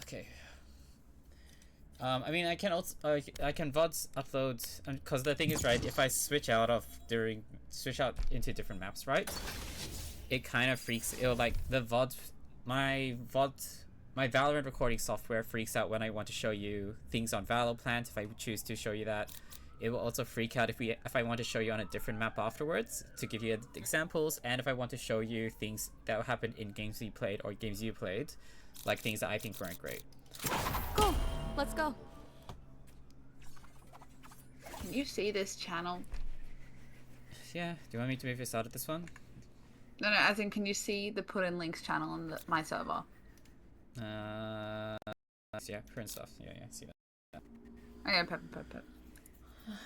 Okay. I mean, I can also I can VODs upload, because the thing is, right, if I switch out into different maps, right, it kind of freaks. It'll like my Valorant recording software freaks out when I want to show you things on Valoplant. If I choose to show you that, it will also freak out if I want to show you on a different map afterwards to give you examples, and if I want to show you things that happened in games we played or games you played, like things that I think weren't great. Cool. Let's go. Can you see this channel? Yeah. Do you want me to move this out of this one? No, as in, can you see the put in links channel on my server? Yeah, print stuff. Yeah, see that. Oh, yeah, pep.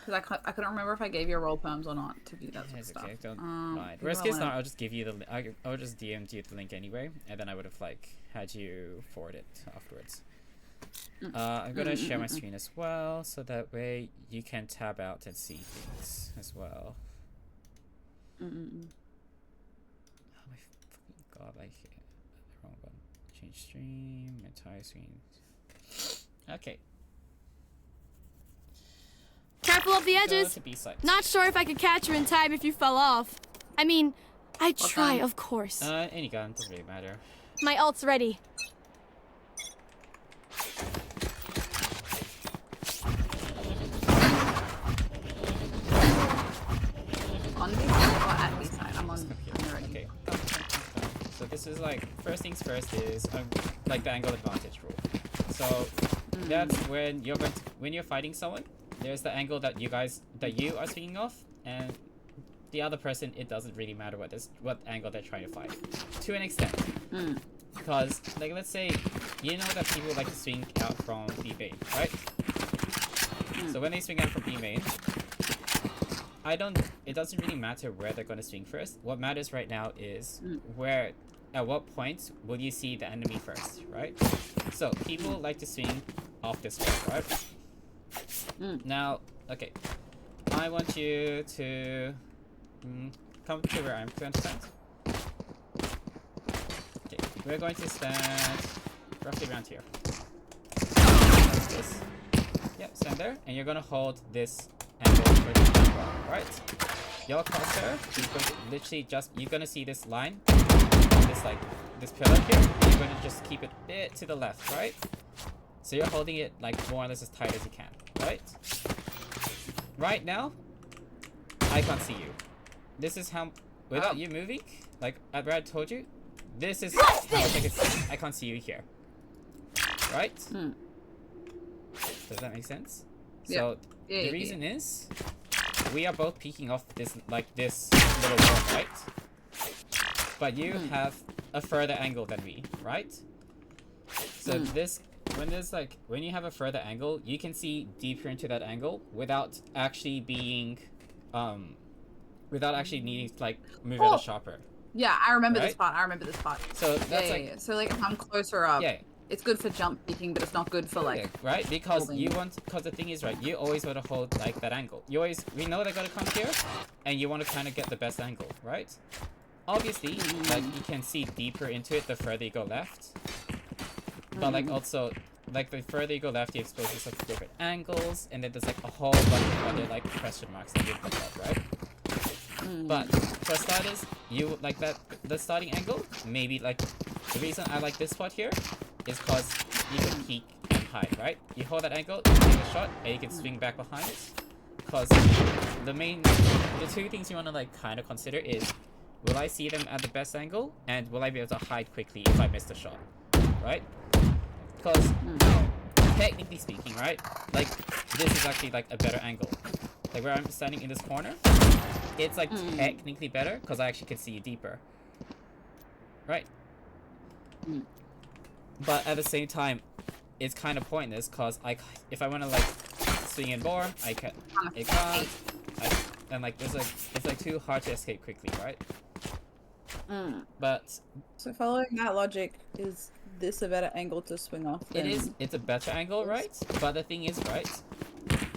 Because I couldn't remember if I gave you role perms or not to view that sort of stuff. Okay, don't mind. Worst case not, I'll just give you I'll just DM you the link anyway, and then I would have had you forward it afterwards. I'm gonna share my screen as well, so that way you can tab out and see things as well. Oh my fucking god! I hate the wrong one. Change stream, entire screen. Okay. Careful of the edges. Not sure if I could catch her in time if you fell off. I mean, I'd try, of course. Any gun, doesn't really matter. My ult's ready. On B side or at B side? I'm on Okay. So this is like, first things first is like the angle advantage rule. So that's when you're fighting someone, there's the angle that you are swinging off, and the other person, it doesn't really matter what angle they're trying to fight, to an extent. Because, like, let's say, you know that people like to swing out from B main, right? So when they swing out from B main, it doesn't really matter where they're going to swing first. What matters right now is at what point will you see the enemy first, right? So people like to swing off this way, right? Now, okay, I want you to come to where I'm going to stand. Okay, we're going to stand roughly around here. Like this. Yep, stand there, and you're going to hold this angle for the camera, right? Your crosshair is going to literally you're going to see this line, this pillar here. You're going to just keep it a bit to the left, right? So you're holding it like more or less as tight as you can, right? Right now, I can't see you. This is how, without you moving, like Brad told you, this is how I can't see you here, right? Does that make sense? Yeah. So the reason is, we are both peeking off this little wall, right? But you have a further angle than me, right? So when you have a further angle, you can see deeper into that angle without actually needing to like move at a sharper. Yeah, I remember Right? this part. So that's So like if I'm closer up, yeah. it's good for jump peeking, but it's not good for like right, because holding. because the thing is, right, you always want to hold like that angle. We know they're gonna come here, and you want to kind of get the best angle, right? Obviously, like you can see deeper into it the further you go left, but like also, like the further you go left, you expose yourself to different angles, and then there's like a whole bunch of other like question marks that you put up, right? But for starters, you like the starting angle. Maybe like the reason I like this spot here is because you can peek and hide, right? You hold that angle, you take a shot, and you can swing back behind. Because the two things you want to like kind of consider is, will I see them at the best angle, and will I be able to hide quickly if I miss the shot, right? Because technically speaking, right, like this is actually like a better angle. Like where I'm standing in this corner, it's like technically better because I actually can see you deeper, right? But at the same time, it's kind of pointless because if I want to like swing in more, I can't. And like it's like too hard to escape quickly, right? But so following that logic, is this a better angle to swing off? It is. It's a better angle, right? But the thing is, right?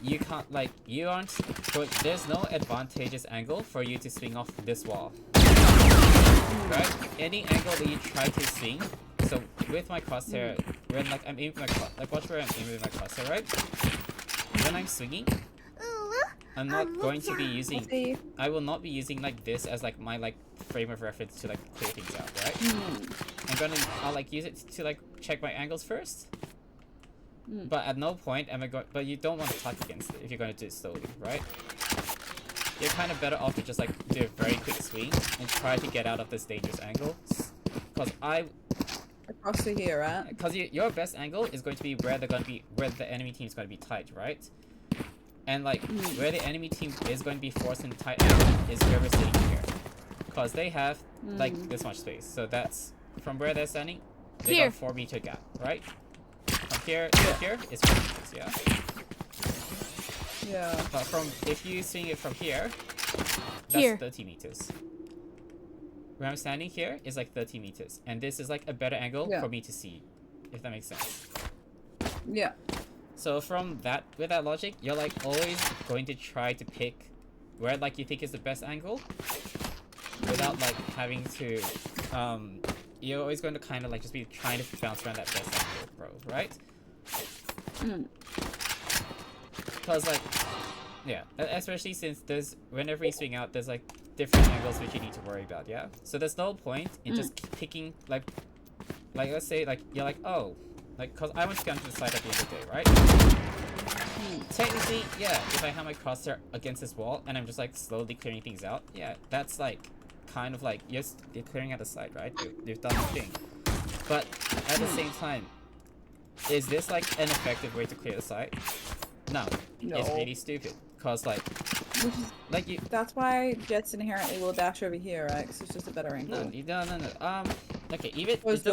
You can't like there's no advantageous angle for you to swing off this wall, right? Any angle that you try to swing, so with my crosshair, when like I'm aiming my like watch where I'm aiming with my crosshair, right? When I'm swinging, I'm not going to be using. I will not be using like this as like my like frame of reference to like clear things out, right? I'll like use it to like check my angles first. But at no point am I going. But you don't want to tuck against it if you're going to do it slowly, right? You're kind of better off to just like do a very quick swing and try to get out of this dangerous angle. Cause across to here, right? Because your best angle is going to be where where the enemy team is going to be tight, right? And like where the enemy team is going to be forced in tight angle is where we're sitting here, because they have like this much space. So that's from where they're standing. They got 4 meter gap, right? From here to here is 4 meters, yeah. Yeah. But if you swing it from here, that's 30 meters. Where I'm standing here is like 30 meters, and this is like a better angle for me to see, if that makes sense. Yeah. So from that, with that logic, you're like always going to try to pick where like you think is the best angle, without like having to, you're always going to kind of like just be trying to bounce around that best angle, bro, right? Because like, yeah, especially since whenever you swing out, there's like different angles which you need to worry about, yeah? So there's no point in just picking, like let's say like, you're like, oh, like, cause I want to get onto the side at the end of the day, right? Technically, yeah, if I have my crosshair against this wall and I'm just like slowly clearing things out, yeah, that's like kind of like you're clearing out the side, right? You've done the thing. But at the same time, is this like an effective way to clear the side? No. It's really stupid. Cause like that's why jets inherently will dash over here, right? Because it's just a better angle. No. Okay, even it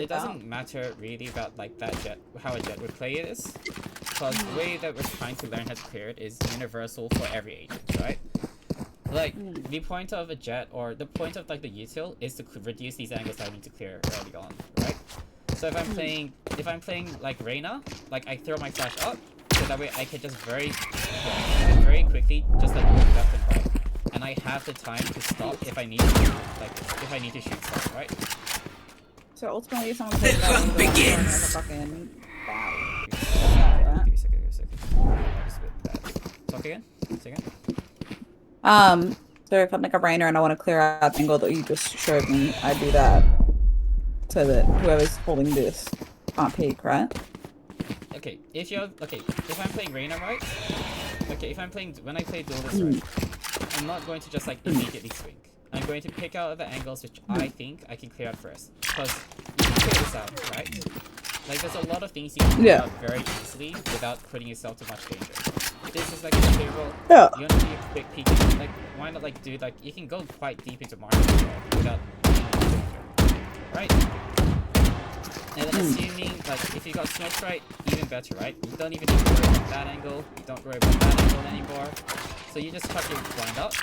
doesn't matter really about like that jet, how a jet would play it is, because the way that we're trying to learn how to clear it is universal for every agent, right? Like the point of a jet, or the point of like the util, is to reduce these angles that I need to clear early on, right? So if I'm playing like Reyna, like I throw my flash up, so that way I can just very quickly just like move left and right, and I have the time to stop if I need to shoot stuff, right? So ultimately, if someone plays that hunt begins. Like a fucking Give me a second. Talk again. So if I'm like a brainer and I want to clear out the angle that you just showed me, I do that so that whoever's holding this can't peek, right? Okay, if I'm playing Reyna, right? Okay, when I play Duelist, right, I'm not going to just like immediately swing. I'm going to pick out the angles which I think I can clear out first. Because you can clear this out, right? Like there's a lot of things you can clear out very easily without putting yourself to much danger. This is like a clearable. You want to do a quick peek. Like why not like do like you can go quite deep into market without danger, right? And then assuming like if you got smoked right, even better, right? You don't even need to worry about that angle. You don't worry about that angle anymore. So you just chuck your blind up.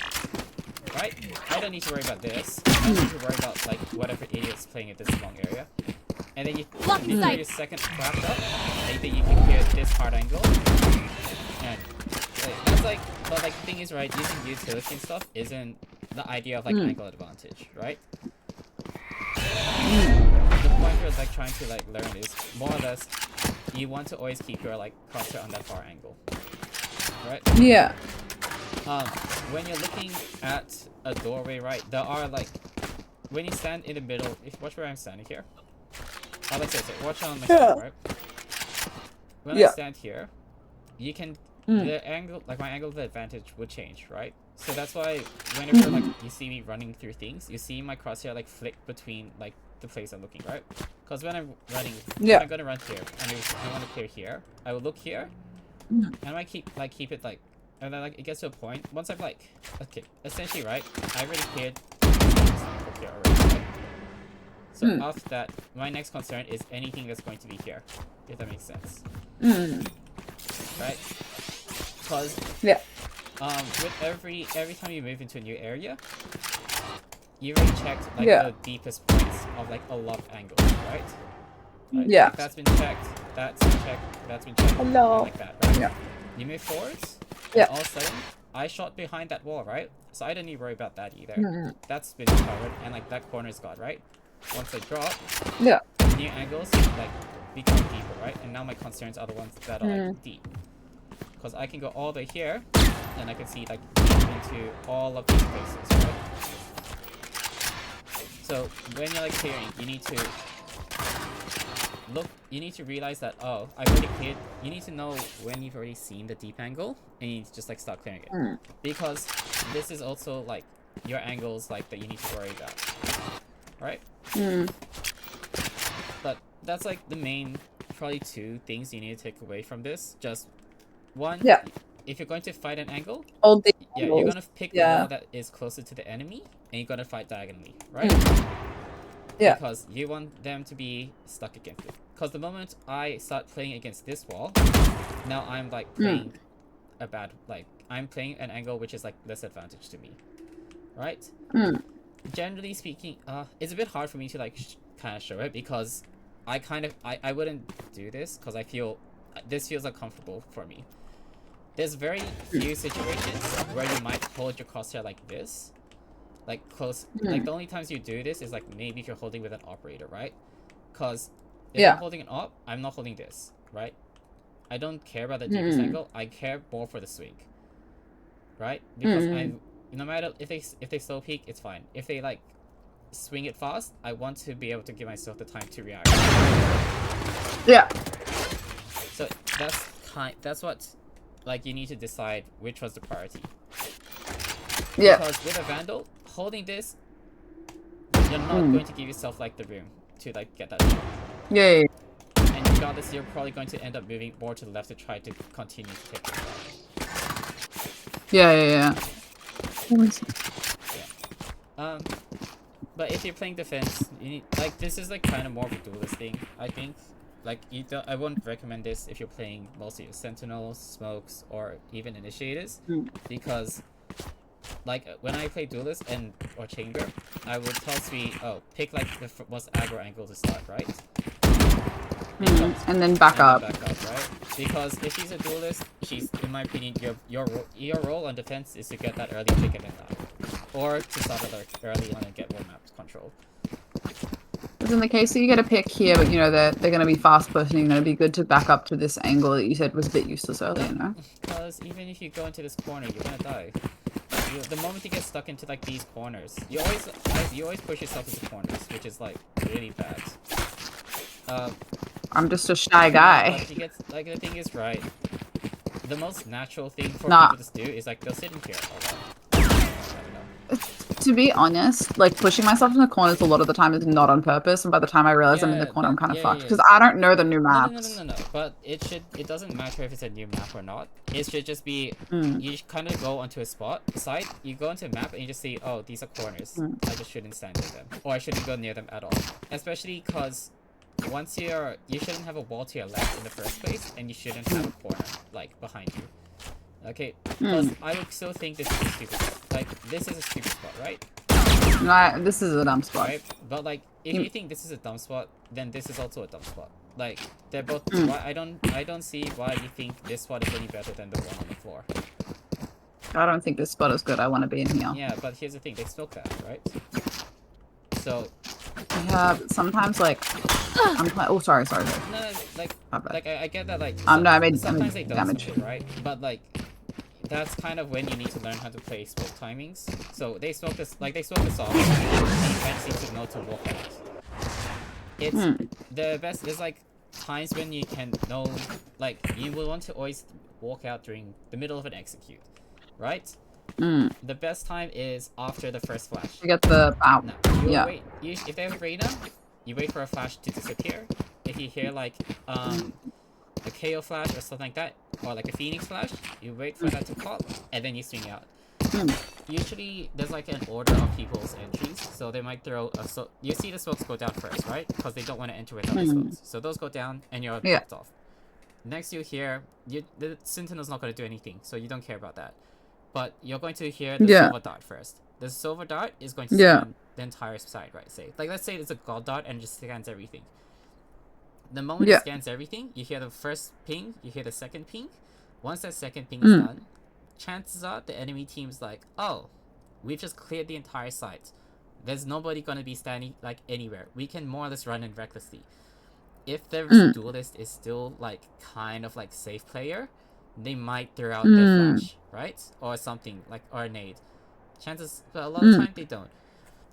Right? I don't need to worry about this. I don't need to worry about like whatever idiot's playing at this long area. And then you throw your second flash up, maybe you can clear this hard angle. And that's like, but like the thing is, right, using utility and stuff isn't the idea of like angle advantage, right? The point of like trying to like learn is more or less you want to always keep your like crosshair on that far angle. Right? Yeah. When you're looking at a doorway, right, there are like, when you stand in the middle, watch where I'm standing here. Oh, let's say, watch on my screen, right? When I stand here, you can, the angle, like my angle of advantage would change, right? So that's why whenever like you see me running through things, you see my crosshair like flick between like the place I'm looking, right? Because when I'm running, I'm gonna run here, and I want to clear here, I will look here, and I might keep it like, and then like it gets to a point once I've like, okay, essentially, right, I already cleared here already, right? So after that, my next concern is anything that's going to be here, if that makes sense. Right? Because with every time you move into a new area, you already checked like the deepest points of like a lot of angles, right? Yeah. Like, that's been checked, that's been checked, Hello. like that, right? Yeah. You move forwards, and all of a sudden, I shot behind that wall, right? So I didn't need to worry about that either. That's been covered, and like that corner's gone, right? Once I drop, new angles like become deeper, right? And now my concerns are the ones that are like deep, because I can go all the way here, and I can see like deep into all of these places, right? So when you're like clearing, you need to look. You need to realize that I've already cleared. You need to know when you've already seen the deep angle, and you need to just like start clearing it, because this is also like your angles like that you need to worry about, right? But that's like the main, probably 2 things you need to take away from this. Just one, if you're going to fight an angle, you're gonna pick the wall that is closer to the enemy, and you're gonna fight diagonally, right? Because you want them to be stuck against it. Because the moment I start playing against this wall, now I'm like playing a bad, like I'm playing an angle which is like less advantage to me, right? Generally speaking, it's a bit hard for me to like kind of show it, because I wouldn't do this because I feel this feels uncomfortable for me. There's very few situations where you might hold your crosshair like this, like close. Like the only times you do this is like maybe if you're holding with an operator, right? Because if I'm holding an op, I'm not holding this, right? I don't care about the deepest angle. I care more for the swing, right? Because no matter if they slow peek, it's fine. If they like swing it fast, I want to be able to give myself the time to react. So that's what, like, you need to decide which was the priority. Because with a Vandal, holding this, you're not going to give yourself like the room to like get that shot. And regardless, you're probably going to end up moving more to the left to try to continue to take the shot. But if you're playing defense, you need, like, this is like kind of more of a duelist thing, I think. Like, I wouldn't recommend this if you're playing mostly Sentinels, Smokes, or even Initiators, because like when I play duelist or chamber, I would tell Sui, pick like the most aggro angle to start, right? And then back up, right? Because if she's a duelist, she's, in my opinion, your role on defense is to get that early pick and then die, or to start it early on and get more map control. Because in the case that you get a pick here, but you know they're going to be fast pushing, it'd be good to back up to this angle that you said was a bit useless earlier, you know? Because even if you go into this corner, you're gonna die. The moment you get stuck into like these corners, you always push yourself into corners, which is like really bad. I'm just a shy guy. Like the thing is, right, the most natural thing for people to do is like they'll sit in here a lot. To be honest, like pushing myself in the corners a lot of the time is not on purpose, and by the time I realize I'm in the corner, I'm kind of fucked because I don't know the new maps. No. But it doesn't matter if it's a new map or not. It should just be you kind of go onto a site. You go into a map and you just see, oh, these are corners. I just shouldn't stand near them, or I shouldn't go near them at all. Especially because once you shouldn't have a wall to your left in the first place, and you shouldn't have a corner like behind you. Okay, because I would still think this is a stupid spot. Like, this is a stupid spot, right? This is a dumb spot. Right? But, like, if you think this is a dumb spot, then this is also a dumb spot. Like, they're both... I don't see why you think this spot is any better than the one on the floor. I don't think this spot is good. I want to be in here. Yeah, but here's the thing. They smoke that, right? So... Yeah, but sometimes, like... I'm playing... Oh, sorry. No, like I get that, like... No, I made sometimes they don't damage. smoke it, right? But, like... That's kind of when you need to learn how to play smoke timings. So they smoke this, like they smoke this off, and you can't seem to know to walk out. It's the best. There's like times when you can know, like you will want to always walk out during the middle of an execute, right? The best time is after the first flash. You get the out. No, wait. If they have a Reyna, you wait for a flash to disappear. If you hear like a KO flash or something like that, or like a Phoenix flash, you wait for that to pop, and then you swing out. Usually, there's like an order of people's entries, so they might throw a you see the smokes go down first, right? Because they don't want to enter without the smokes. So those go down, and you're blocked off. Next you hear, the Sentinel's not going to do anything, so you don't care about that. But you're going to hear the silver dart first. The silver dart is going to scan the entire side, right? Say, like, let's say it's a gold dart and it just scans everything. The moment it scans everything, you hear the first ping, you hear the second ping. Once that second ping is done, chances are the enemy team's like, oh, we've just cleared the entire site. There's nobody going to be standing like anywhere. We can more or less run in recklessly. if the duelist is still like kind of like safe player, they might throw out their flash, right? Or something like, or a nade. Chances, but a lot of time they don't.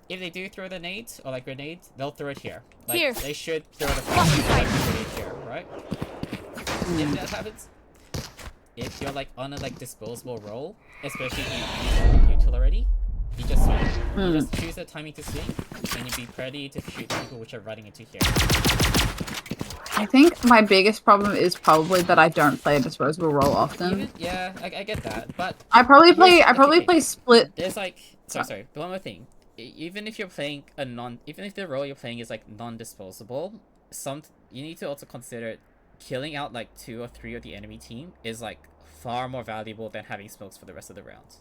If they do throw the nade or like grenades, they'll throw it here. Like, here. They should throw the flash like grenade here, right? If that happens, if you're like on a like disposable roll, especially if you use util already, you just swing. You just choose the timing to swing, and you be ready to shoot people which are running into here. I think my biggest problem is probably that I don't play a disposable role often. I get that, but I probably play split. There's like sorry, one more thing. Even if you're playing even if the role you're playing is like non-disposable, you need to also consider killing out like 2 or 3 of the enemy team is like far more valuable than having smokes for the rest of the round.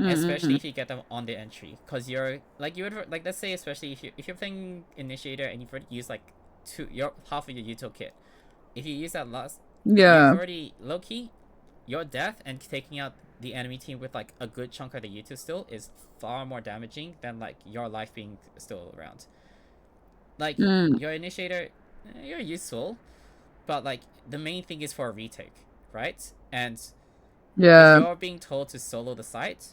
Especially if you get them on the entry, because you're like let's say especially if you're playing initiator and you've already used like half of your util kit. If you use that last, you've already low key, your death and taking out the enemy team with like a good chunk of the util still is far more damaging than like your life being still around. Like your initiator, you're useful, but like the main thing is for a retake, right? And if you're being told to solo the site,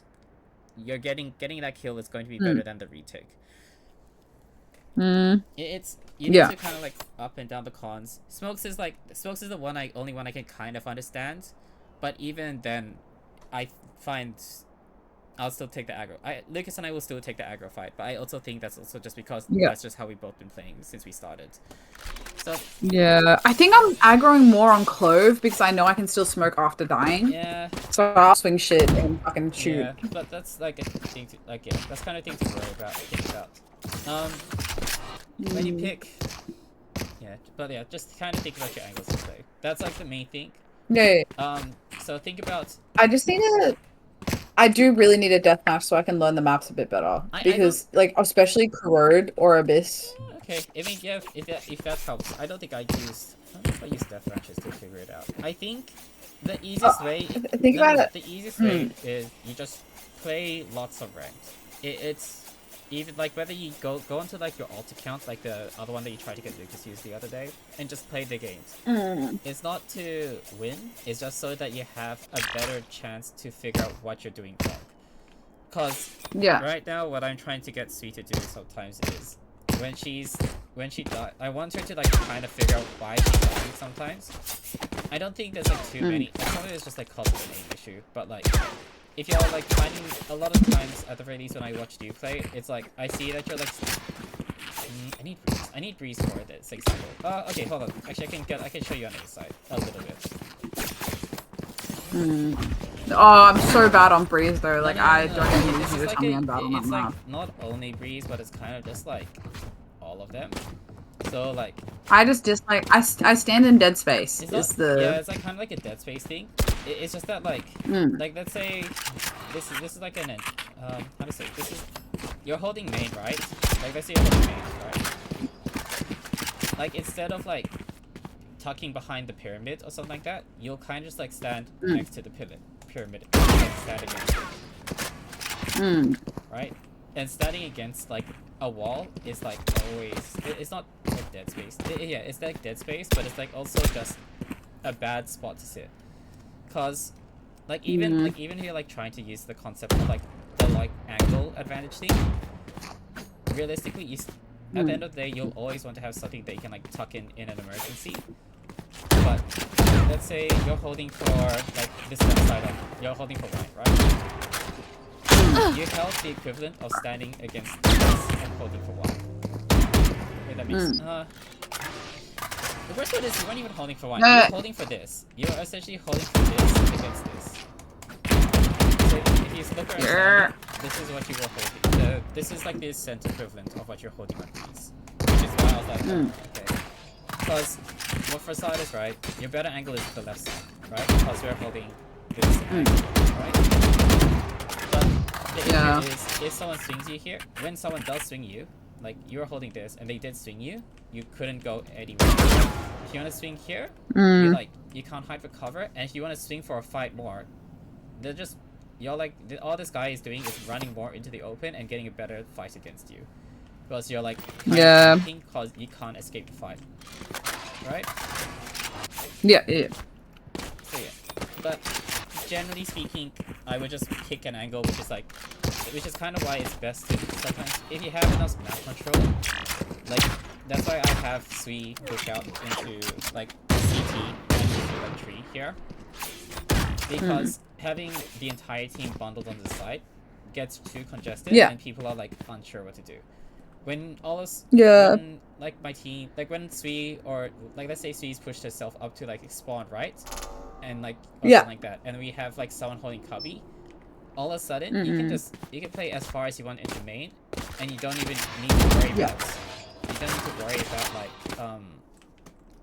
you're getting that kill is going to be better than the retake. You need to kind of like up and down the cons. Smokes is the only one I can kind of understand, but even then, I find I'll still take the aggro. Lucas and I will still take the aggro fight, but I also think that's also just because that's just how we've both been playing since we started. So yeah, I think I'm aggroing more on Clove because I know I can still smoke after dying. Yeah. So I'll swing shit and fucking shoot. Yeah, but that's like a thing to that's kind of thing to worry about. Think about. When you pick, just kind of think about your angles to play. That's like the main thing. Yeah. So think about. I do really need a deathmatch so I can learn the maps a bit better because, like, especially Corrode or Abyss. Okay, I mean, yeah, if that helps. I don't think I used deathmatches to figure it out. I think the easiest way. The easiest way is you just play lots of ranked. It's even like whether you go into like your alt account, like the other one that you tried to get Lucas used the other day, and just play the games. It's not to win, it's just so that you have a better chance to figure out what you're doing wrong. Cause right now what I'm trying to get Sweet to do sometimes is when she dies, I want her to like kind of figure out why she's dying sometimes. I don't think there's like too many. Probably it's just like called the name issue, but like if you're like finding a lot of times at the very least when I watch you play, it's like I see that you're like I need breeze for this example. Okay, hold on. Actually, I can show you on the other side a little bit. Oh, I'm so bad on breeze though. Like I don't even use it on battle map. It's like not only breeze, but it's kind of just like all of them. So like I just dislike. I stand in dead space. Yeah, it's like kind of like a dead space thing. It's just that like let's say this is like an how to say this is you're holding main, right? Like let's say you're holding main, right? Like instead of like tucking behind the pyramid or something like that, you'll kind of just like stand next to the pyramid and stand against it. Right? And standing against like a wall is like always it's not like dead space. It's like dead space, but it's like also just a bad spot to sit. Cause like even if you're like trying to use the concept of like the like angle advantage thing, realistically at the end of the day you'll always want to have something that you can like tuck in an emergency. But let's say you're holding for like this left side up, you're holding for right, right? You held the equivalent of standing against this and holding for one. Wait, that means the worst part is you weren't even holding for one. You're holding for this. You're essentially holding for this against this. So if you look around, this is what you were holding. This is like the center equivalent of what you're holding on these. Which is why I was like, okay. Because what for side is right, your better angle is the left side, right? Because we're holding this angle, right? But the issue is if someone swings you here, when someone does swing you, like you're holding this and they did swing you, you couldn't go anywhere. If you want to swing here, you can't hide for cover, and if you want to swing for a fight more, all this guy is doing is running more into the open and getting a better fight against you. because you're like thinking because you can't escape the fight, right? Yeah, yeah. So yeah, but generally speaking, I would just pick an angle which is kind of why it's best to sometimes if you have enough map control, like that's why I have Sui push out into like CT and into like tree here, because having the entire team bundled on the side gets too congested and people are like unsure what to do. When all this, when, like my team, like when Sui or like let's say Sui's pushed herself up to like spawn right, and like or something like that, and we have like someone holding cubby, all of a sudden you can play as far as you want into main, and you don't even need to worry about like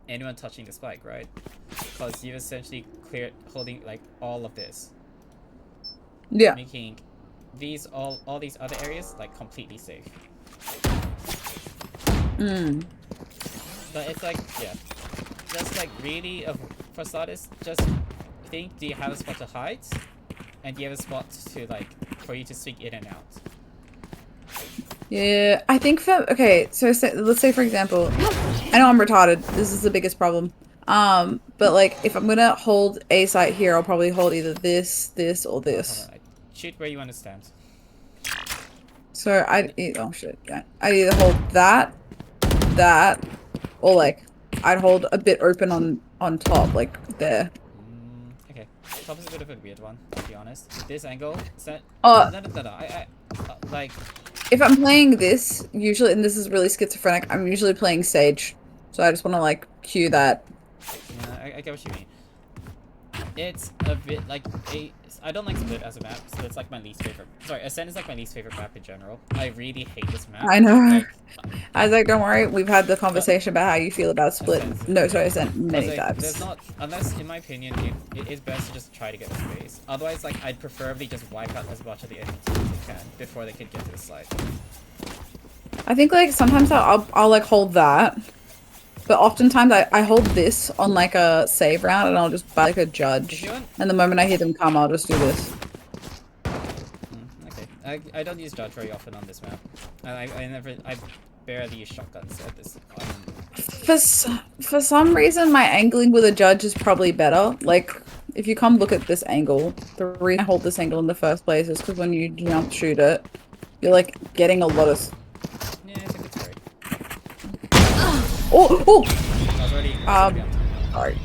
anyone touching the spike, right? Because you've essentially cleared holding like all of this, making these all these other areas like completely safe. But it's like, yeah, just like really, for starters, just think, do you have a spot to hide? And do you have a spot to like, for you to swing in and out? Yeah, I think okay, so let's say for example, I know I'm retarded, this is the biggest problem. But like, if I'm gonna hold a site here, I'll probably hold either this, or this. Shoot where you understand. So oh shit, yeah. I'd either hold that, or like, I'd hold a bit open on top, like there. Okay, top is a bit of a weird one, to be honest. This angle, is that... No, like... If I'm playing this, usually, and this is really schizophrenic, I'm usually playing Sage. So I just want to, like, cue that. Yeah, I get what you mean. It's a bit like I don't like Split as a map, so it's like my least favorite. Sorry, Ascent is like my least favorite map in general. I really hate this map. I know. Like, I was like, don't worry, we've had the conversation about how you feel about Split. Ascent many times. There's not, unless in my opinion, it is best to just try to get the space. Otherwise, like, I'd preferably just wipe out as much of the enemy team as I can before they could get to the side. I think like sometimes I'll like hold that. But oftentimes I hold this on like a save round and I'll just buy like a judge. And the moment I hear them come, I'll just do this. Okay. I don't use judge very often on this map. I barely use shotguns at this. For some reason, my angling with a judge is probably better. Like, if you come look at this angle, the reason I hold this angle in the first place is because when you jump shoot it, you're like getting a lot of... Yeah, it's a good story. Oh! Oh! Sorry.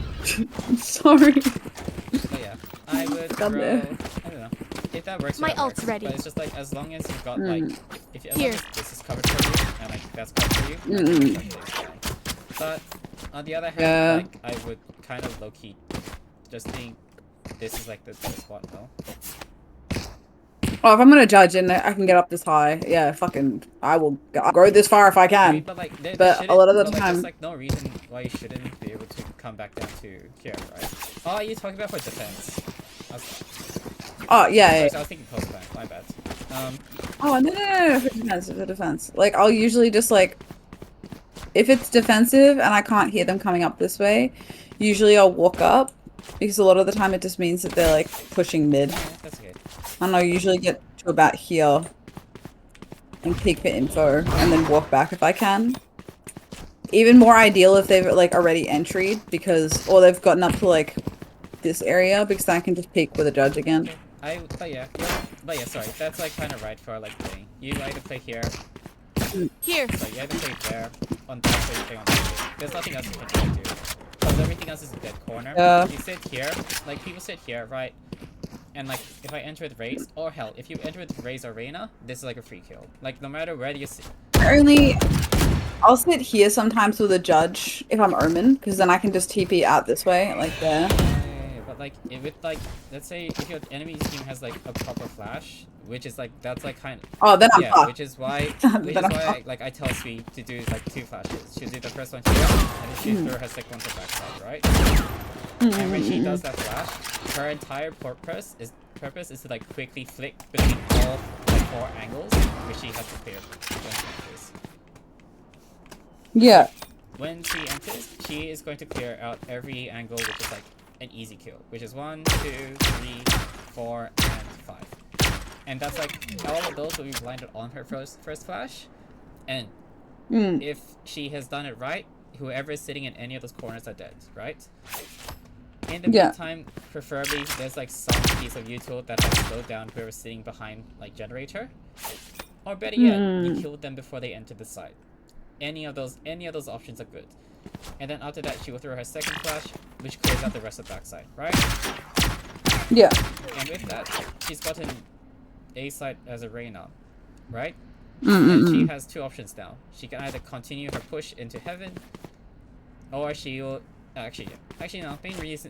Sorry. But yeah, I would throw, I don't know. If that works, my ult's ready. But it's just like, as long as you've got like, as long as this is covered for you, and like that's covered for you, but on the other hand, like, I would kind of low-key just think this is like the spot though. Oh, if I'm gonna judge and I can get up this high, yeah, fucking, I'll go this far if I can. But like, but a lot of the time, there's like no reason why you shouldn't be able to come back down to here, right? Oh, you're talking about for defense. Oh yeah. I was thinking post plan. My bad. Oh no, for defense. Like, I'll usually just like, if it's defensive and I can't hear them coming up this way, usually I'll walk up because a lot of the time it just means that they're like pushing mid. Yeah, that's okay. And I'll usually get to about here and peek for info and then walk back if I can. Even more ideal if they've like already entried because, or they've gotten up to like this area because then I can just peek with a judge again. But yeah, sorry, that's like kind of right for like playing. You either play here. Here. So you either play there, on that, or you play on that. There's nothing else you can really do. Because everything else is a dead corner. Yeah. You sit here, like people sit here, right? And like, if I enter with Raze, or hell, if you enter with Raze or Reyna, this is like a free kill. Like, no matter where you sit. I'll sit here sometimes with a judge if I'm Omen, because then I can just TP out this way, like there. But like, with like, let's say if your enemy team has like a proper flash, which is like, that's like kind of... Oh, then I'm fucked. Which is why, I tell Sui to do like 2 flashes. She'll do the first one here, and then she throw her second one to backside, right? And when she does that flash, her entire purpose is to like quickly flick between all like 4 angles, which she has to clear when she enters. Yeah. When she enters, she is going to clear out every angle, which is like an easy kill, which is 1, 2, 3, 4, and 5. And that's like all of those will be blinded on her first flash, And if she has done it right, whoever is sitting in any of those corners are dead, right? In the meantime, preferably there's like some piece of util that has slowed down whoever's sitting behind like generator. Or better yet, you killed them before they entered the site. Any of those options are good. And then after that, she will throw her second flash, which clears out the rest of the backside, right? Yeah. And with that, she's gotten A side as a Reyna, right? Mm-mm. And she has two options now. She can either continue her push into heaven, or she will actually no.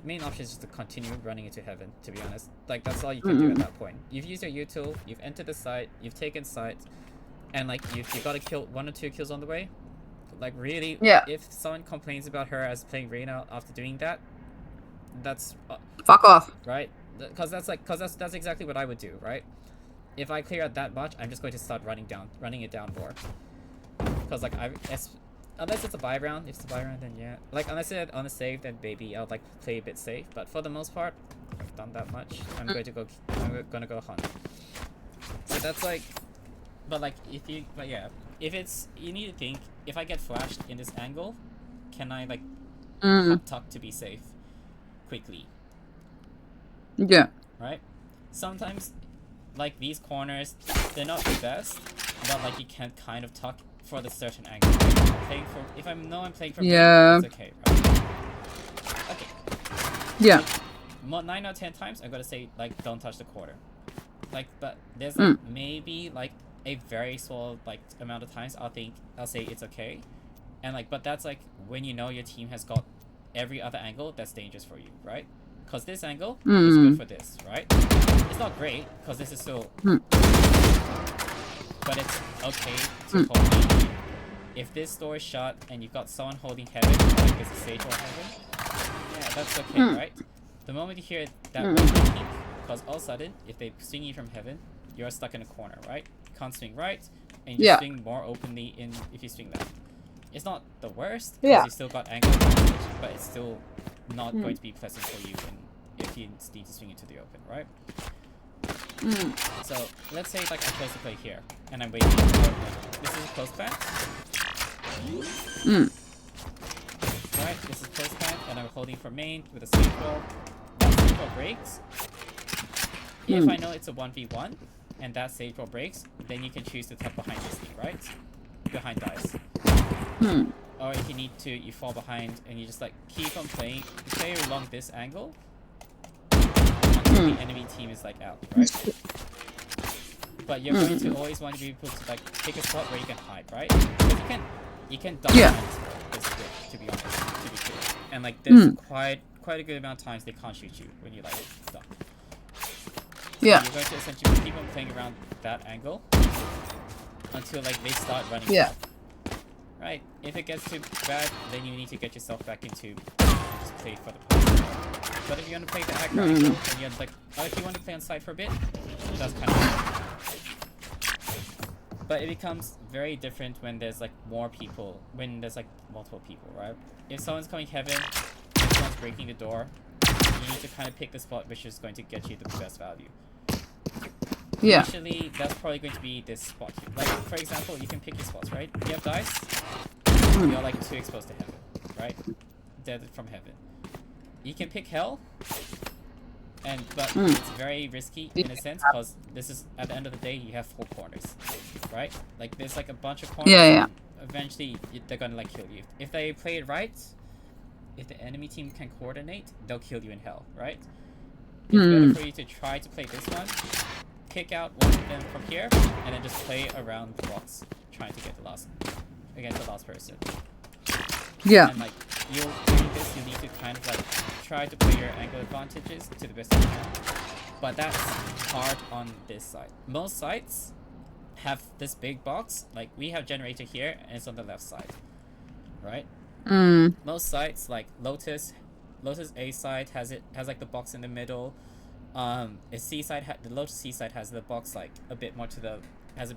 Main option is just to continue running into heaven. To be honest, like that's all you can do at that point. You've used your util, you've entered the site, you've taken site, and like you got to kill 1 or 2 kills on the way. Like really, if someone complains about her as playing Reyna after doing that, that's fuck off, right? Because that's exactly what I would do, right? If I clear out that much, I'm just going to start running it down more. Because like unless it's a buy round, if it's a buy round, then yeah. Like unless it's on a save, then maybe I'll like play a bit safe. But for the most part, I've done that much. I'm gonna go hunt. So that's like, if it's, you need to think, if I get flashed in this angle, can I like tuck to be safe quickly? Yeah. Right? Sometimes like these corners, they're not the best, but like you can kind of tuck for the certain angle. Right? If I know I'm playing for me, it's okay, right? Okay. Yeah. 9 out of 10 times I'm gonna say like don't touch the quarter. Like, but there's like maybe like a very small like amount of times I'll say it's okay, and like, but that's like when you know your team has got every other angle that's dangerous for you, right? Because this angle is good for this, right? It's not great because this is still, but it's okay to hold me. If this door is shut and you've got someone holding heaven, like there's a sage or heaven, yeah, that's okay, right? The moment you hear that one peak, because all of a sudden, if they swing you from heaven, you're stuck in a corner, right? You can't swing right, and you swing more openly in if you swing left. It's not the worst, because you still got angle advantage, but it's still not going to be pleasant for you if you need to swing into the open, right? So let's say like I close the play here, and I'm waiting for the open. This is a close plan. Right, this is close plan, and I'm holding for main with a save roll. That save roll breaks. If I know it's a 1v1, and that save roll breaks, then you can choose to tuck behind this thing, right? Behind dice. Or if you need to, you fall behind and you just like keep on playing. You play along this angle until the enemy team is like out, right? But you're going to always want to be able to like pick a spot where you can hide, right? Because you can duck behind this spot. This is good, to be honest, to be clear. And like there's quite a good amount of times they can't shoot you when you like duck. So you're going to essentially keep on playing around that angle until like they start running south. Right? If it gets too bad, then you need to get yourself back into just play for the pass. But if you want to play the aggro angle, then you're like, if you want to play on side for a bit, that's kind of cool. But it becomes very different when there's like more people, when there's like multiple people, right? If someone's coming heaven, if someone's breaking the door, you need to kind of pick the spot which is going to get you the best value. Initially, that's probably going to be this spot here. Like, for example, you can pick your spots, right? You have dice, you're like too exposed to heaven, right? Dead from heaven. You can pick hell, but it's very risky in a sense, because this is, at the end of the day, you have 4 corners, right? Like, there's like a bunch of corners, and eventually they're gonna like kill you. If they play it right, if the enemy team can coordinate, they'll kill you in hell, right? It's better for you to try to play this one, kick out one of them from here, and then just play around the blocks, trying to get the last person. And like, you'll do this, you need to kind of like try to play your angle advantages to the best you can. But that's hard on this side. Most sites have this big box, like we have generator here, and it's on the left side, right? Most sites like Lotus A side has like the box in the middle. The Lotus C side has the box like a bit more to the, has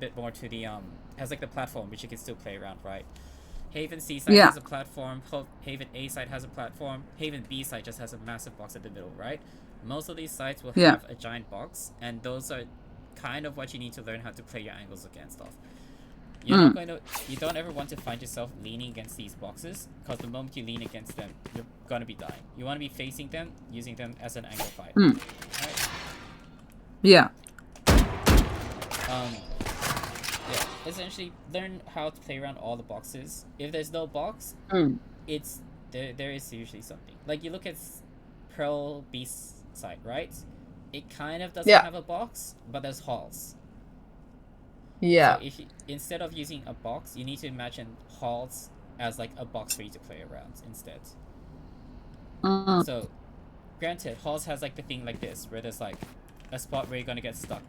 like the platform which you can still play around, right? Haven C side has a platform. Haven A side has a platform. Haven B side just has a massive box in the middle, right? Most of these sites will have a giant box, and those are kind of what you need to learn how to play your angles against off. you're not going to. You don't ever want to find yourself leaning against these boxes, because the moment you lean against them, you're gonna be dying. You want to be facing them, using them as an angle fight. Right? Yeah. Yeah. Essentially, learn how to play around all the boxes. If there's no box, it's there is usually something. Like you look at Pearl Beast's side, right? It kind of doesn't have a box, but there's halls. Yeah. So if you, instead of using a box, you need to imagine halls as like a box for you to play around instead. So, granted, halls has like the thing like this, where there's like a spot where you're gonna get stuck,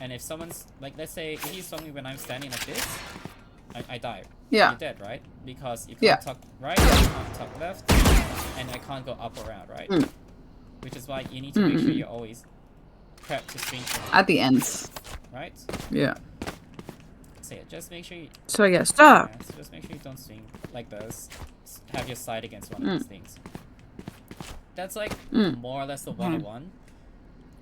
and if someone's like, let's say if you saw me when I'm standing like this, I die. Yeah. You're dead, right? Because you can't tuck right, you can't tuck left, and I can't go up or around, right? Which is why you need to make sure you're always prepped to swing at the ends. Right? Yeah. So yeah, just make sure you... So I guess stop. Yeah, so just make sure you don't swing like this. Have your side against one of these things. That's like more or less the 101.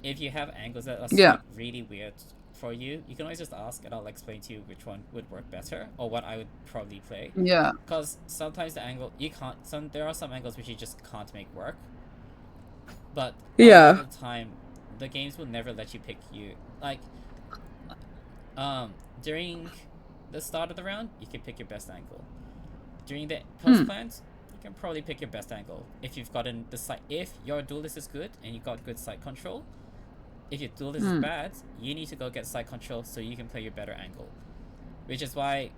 If you have angles that are like, really weird for you, you can always just ask and I'll explain to you which one would work better or what I would probably play. Yeah. Because sometimes the angle you can't. There are some angles which you just can't make work. But a lot of the time, the games will never let you pick you like. During the start of the round, you can pick your best angle. During the post plant, you can probably pick your best angle if you've gotten the sight. If your duelist is good and you got good sight control. If your duelist is bad, you need to go get sight control so you can play your better angle. Which is why,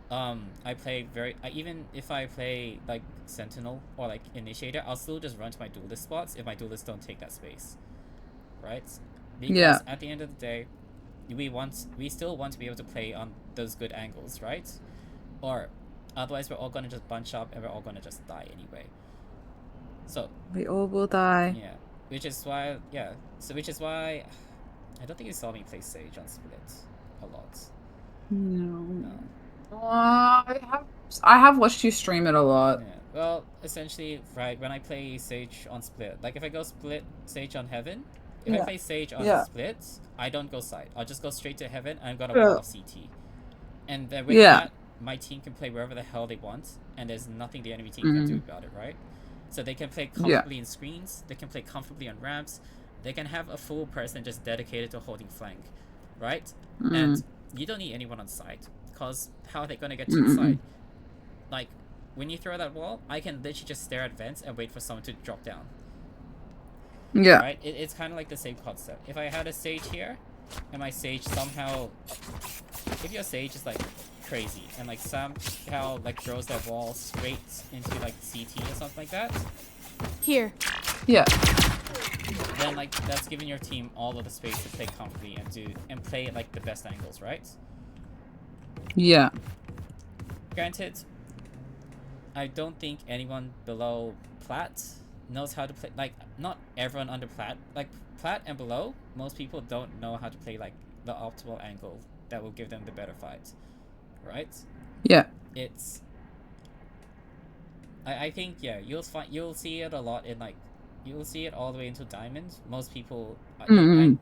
I play even if I play like Sentinel or like Initiator, I'll still just run to my duelist spots if my duelists don't take that space, right? Because at the end of the day, we still want to be able to play on those good angles, right? Or otherwise we're all gonna just bunch up and we're all gonna just die anyway. So we all will die. Yeah. Which is why I don't think you saw me play Sage on Split a lot. No. I have watched you stream it a lot. Yeah. Well, essentially, right, when I play Sage on Split, like if I go Split Sage on Heaven, if I play Sage on Split, I don't go side. I'll just go straight to Heaven and I'm gonna wall off CT. And then with that, my team can play wherever the hell they want, and there's nothing the enemy team can do about it, right? So they can play comfortably in screens, they can play comfortably on ramps, they can have a full person just dedicated to holding flank, right? And you don't need anyone on side, because how are they going to get to the side? Like, when you throw that wall, I can literally just stare at vents and wait for someone to drop down. Yeah. Right? It's kind of like the same concept. If I had a Sage here, and my Sage somehow... If your Sage is, like, crazy, and, like, somehow, like, throws that wall straight into, like, CT or something like that... Here. Yeah. Then, like, that's giving your team all of the space to play comfortably and play, like, the best angles, right? Yeah. Granted, I don't think anyone below Plat knows how to play, like, not everyone under Plat, like, Plat and below, most people don't know how to play, like, the optimal angle that will give them the better fight, right? Yeah. It's, I think, yeah, you'll see it a lot in, like, you'll see it all the way into Diamond. Most people, no,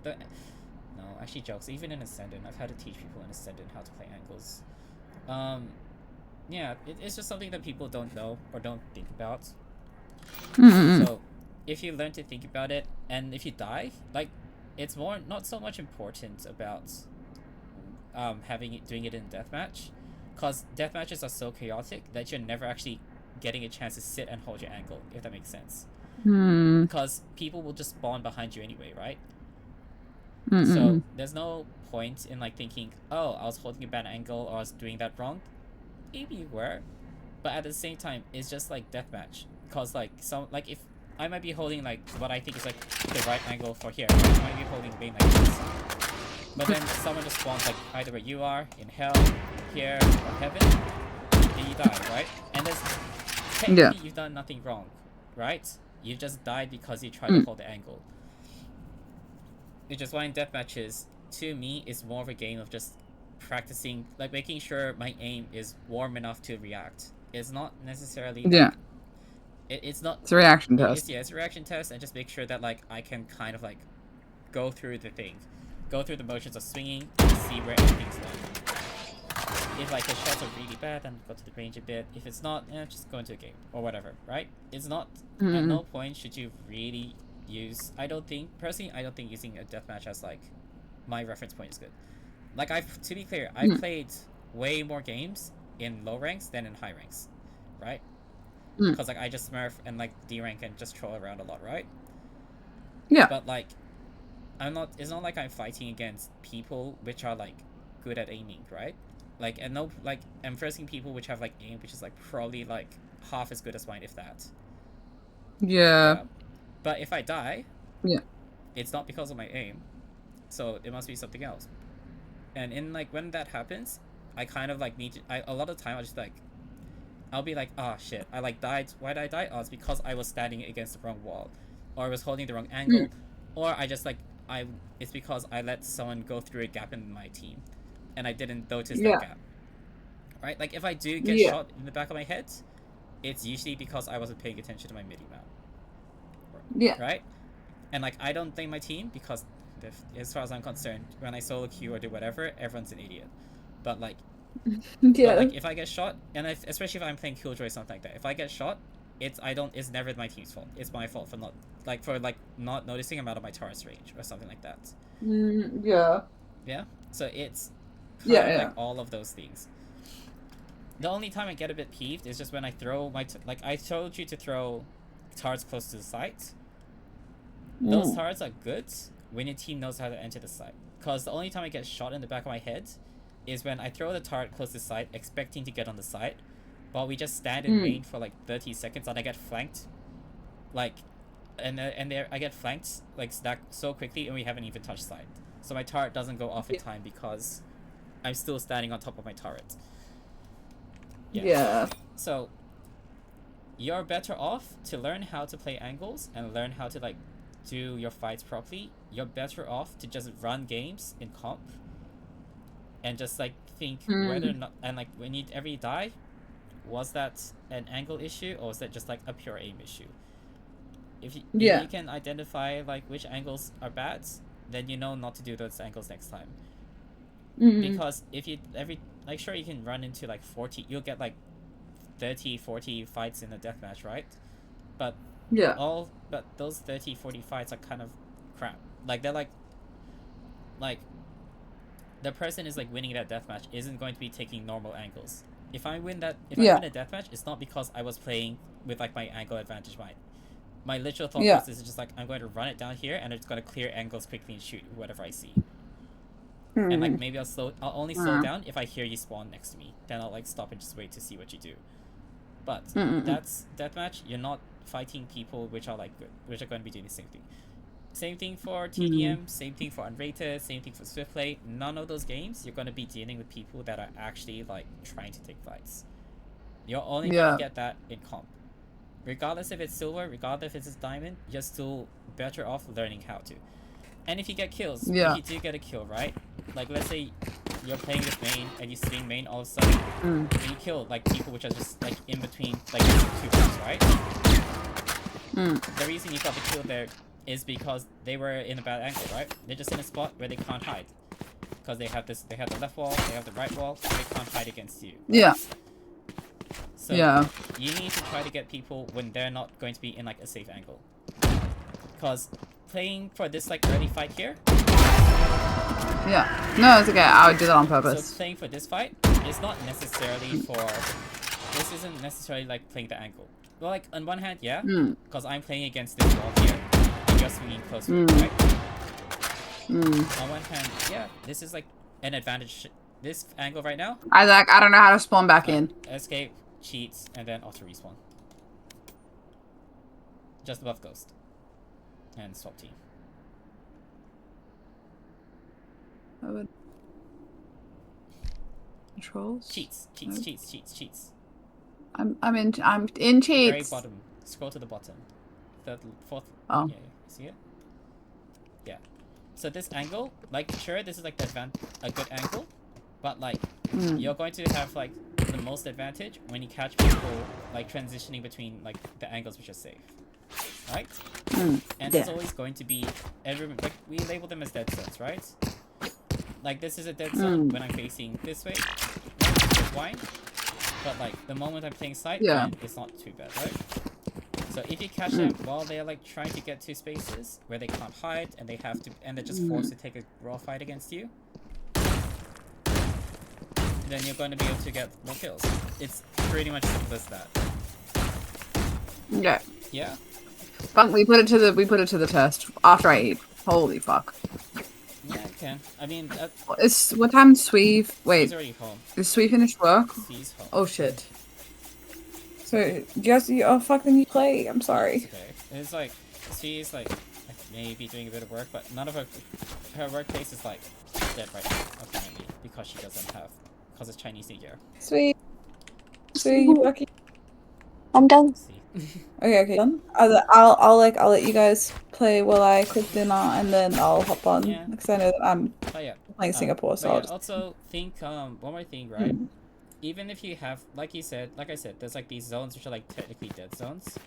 actually jokes, even in Ascendant, I've had to teach people in Ascendant how to play angles. Yeah, it's just something that people don't know or don't think about. So, if you learn to think about it, and if you die, like, it's more, not so much important about doing it in deathmatch, because deathmatches are so chaotic that you're never actually getting a chance to sit and hold your angle, if that makes sense. Because people will just spawn behind you anyway, right? So there's no point in like thinking, oh, I was holding a bad angle or I was doing that wrong. Maybe you were, but at the same time, it's just like deathmatch. Because like if I might be holding like what I think is like the right angle for here, I might be holding Bane like this, but then someone just spawns like either where you are in hell, here, or heaven, and you die, right? And there's technically you've done nothing wrong, right? You just died because you tried to hold the angle. Which is why in deathmatches, to me, it's more of a game of just practicing, like making sure my aim is warm enough to react. It's not necessarily like, it's not. It's a reaction test. It's a reaction test, and just make sure that like I can kind of like go through the thing, go through the motions of swinging, and see where everything's landing. if like the shots are really bad, then go to the range a bit. If it's not, just go into a game or whatever, right? It's not. At no point should you really use. I don't think using a deathmatch as like my reference point is good. Like to be clear, I've played way more games in low ranks than in high ranks, right? Because like I just smurf and like D rank and just troll around a lot, right? Yeah. But like, it's not like I'm fighting against people which are like good at aiming, right? Like, and no, like, I'm facing people which have like aim which is like probably like half as good as mine, if that. Yeah. But if I die, it's not because of my aim, so it must be something else. And in like when that happens, I kind of like need to. A lot of the time I just like, I'll be like, oh shit, I like died. Why did I die? Oh, it's because I was standing against the wrong wall, or I was holding the wrong angle, or I just like it's because I let someone go through a gap in my team, and I didn't notice that gap. Right? Like if I do get shot in the back of my head, it's usually because I wasn't paying attention to my midi map. Right? And like I don't blame my team because, as far as I'm concerned, when I solo queue or do whatever, everyone's an idiot. But like, but like if I get shot, and especially if I'm playing Killjoy or something like that, if I get shot, it's never my team's fault. It's my fault for not noticing I'm out of my turret's range or something like that. Yeah. So it's kind of like all of those things. The only time I get a bit peeved is just when I throw my like I told you to throw turrets close to the site. Those turrets are good when your team knows how to enter the site. Because the only time I get shot in the back of my head is when I throw the turret close to the site, expecting to get on the site, while we just stand in range for like 30 seconds, and I get flanked, like, and there I get flanked like so quickly, and we haven't even touched site. So my turret doesn't go off in time because I'm still standing on top of my turret. So you're better off to learn how to play angles and learn how to like do your fights properly. You're better off to just run games in comp and just like think whether or not, and like when you ever die, was that an angle issue or was that just like a pure aim issue? If you can identify like which angles are bad, then you know not to do those angles next time. Because if you sure you can run into like 40, you'll get like 30-40 fights in a deathmatch, right? But but those 30-40 fights are kind of crap. Like they're like the person is like winning that deathmatch isn't going to be taking normal angles. If I win a deathmatch, it's not because I was playing with like my angle advantage. My literal thought process is just like, I'm going to run it down here and it's going to clear angles quickly and shoot whatever I see. And like maybe I'll only slow down if I hear you spawn next to me. Then I'll like stop and just wait to see what you do. But that's deathmatch. You're not fighting people which are like good, which are going to be doing the same thing. Same thing for TDM, same thing for Unrated, same thing for Swift Play. None of those games you're going to be dealing with people that are actually like trying to take fights. You're only going to get that in comp. Regardless if it's silver, regardless if it's diamond, you're still better off learning how to. And if you get kills, if you do get a kill, right? Like let's say you're playing this main and you swing main all of a sudden, and you kill like people which are just like in between like 2 blocks, right? The reason you got the kill there is because they were in a bad angle, right? They're just in a spot where they can't hide. Because they have the left wall, they have the right wall, so they can't hide against you. Right? So you need to try to get people when they're not going to be in like a safe angle. Because playing for this like early fight here. No, it's okay. I would do that on purpose. So playing for this fight is not necessarily for. This isn't necessarily like playing the angle. Well, like on one hand, because I'm playing against this wall here, and you're swinging close to me, right? On one hand, this is like an advantage. This angle right now. I don't know how to spawn back in. Escape, cheats, and then auto respawn. Just above ghost. And swap team. Controls. Cheats. I'm in cheats. Very bottom. Scroll to the bottom. Third, fourth. Oh. Yeah, see it? Yeah. So this angle, like, sure, this is like a good angle, but like, you're going to have like the most advantage when you catch people like transitioning between like the angles which are safe. Right? And there's always going to be like we label them as dead zones, right? Like this is a dead zone when I'm facing this way. Right? wine. But like the moment I'm playing side, Yeah. then it's not too bad, right? So if you catch them while they're like trying to get to spaces where they can't hide and they have to, and they're just forced to take a raw fight against you, then you're going to be able to get more kills. It's pretty much simple as that. Yeah. Yeah. But we put it to the test after I eat. Holy fuck. Yeah, I can. I mean, What time Swee? Wait, he's already home. is Swee finished work? He's home. Oh shit. So Jesse, oh fuck, then you play. I'm sorry. Okay. It's like she's like maybe doing a bit of work, but none of her workplace is like dead right now apparently because she doesn't have because it's Chinese New Year. Sweet. You lucky. I'm done. Okay. Done. I'll let you guys play while I cook dinner, and then I'll hop on because I know that I'm playing Singapore. So I'll also think one more thing, right? Even if you have, like I said, there's like these zones which are like technically dead zones.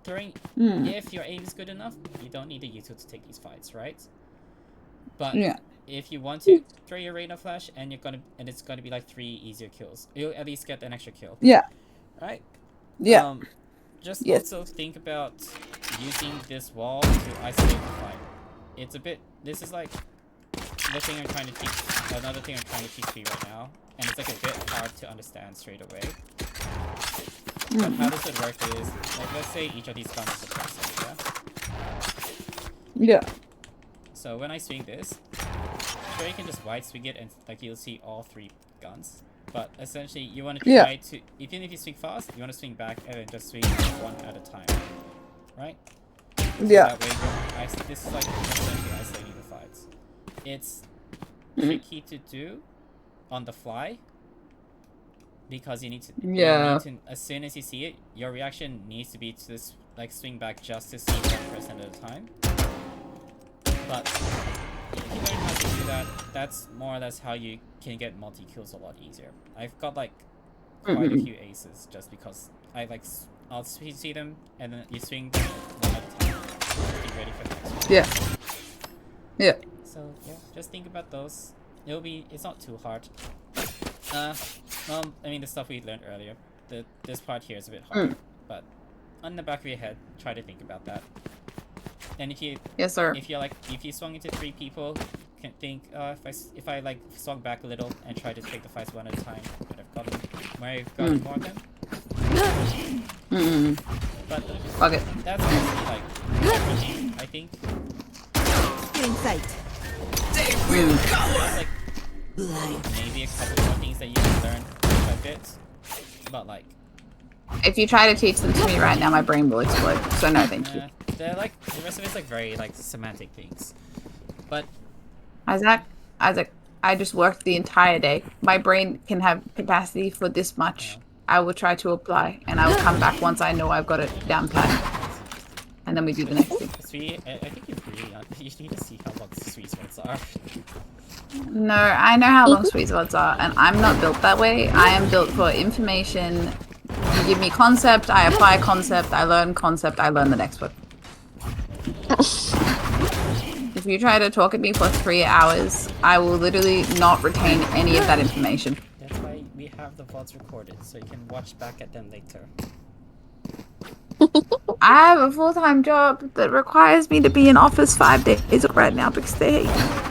If your aim is good enough, you don't need a U2 to take these fights, right? But if you want to, throw your Rain of Flash, and it's gonna be like 3 easier kills. You'll at least get an extra kill. Yeah. Right. Yeah. Just also think about using this wall to isolate the fight. It's a bit. This is like the thing I'm trying to teach. Another thing I'm trying to teach you right now, and it's like a bit hard to understand straight away. But how does it work is, like, let's say each of these guns is a person, yeah? So when I swing this, sure you can just wide swing it and like you'll see all 3 guns. But essentially you want to try to, even if you swing fast, you want to swing back and then just swing one at a time, right? So that way this is like essentially isolating the fights. It's tricky to do on the fly. Because you need to, as soon as you see it, your reaction needs to be to this, like swing back just to see 1% at a time. But if you learn how to do that, that's more or less how you can get multi-kills a lot easier. I've got like quite a few aces just because I'll see them and then you swing them one at a time. Be ready for the next one. Yeah. So yeah, just think about those. It's not too hard. Well, I mean the stuff we learned earlier. This part here is a bit hard, but on the back of your head, try to think about that. And if you if you swung into 3 people, can think if I like swung back a little and tried to take the fights one at a time, might have gotten more of them. But that's mostly like everything, I think. Getting sight. Maybe a couple more things that you can learn a bit, but like if you try to teach them to me right now, my brain will explode. So no, thank you. They're like the rest of it's like very like semantic things, but Isaac, I just worked the entire day. My brain can have capacity for this much. I will try to apply, and I will come back once I know I've got it down pat, and then we do the next thing. I think you need to see how long sweet spots are. No, I know how long sweet spots are, and I'm not built that way. I am built for information. You give me concept, I apply concept, I learn concept, I learn the next one. If you try to talk at me for 3 hours, I will literally not retain any of that information. That's why we have the VODs recorded, so you can watch back at them later. I have a full-time job that requires me to be in office 5 days right now because they hate me.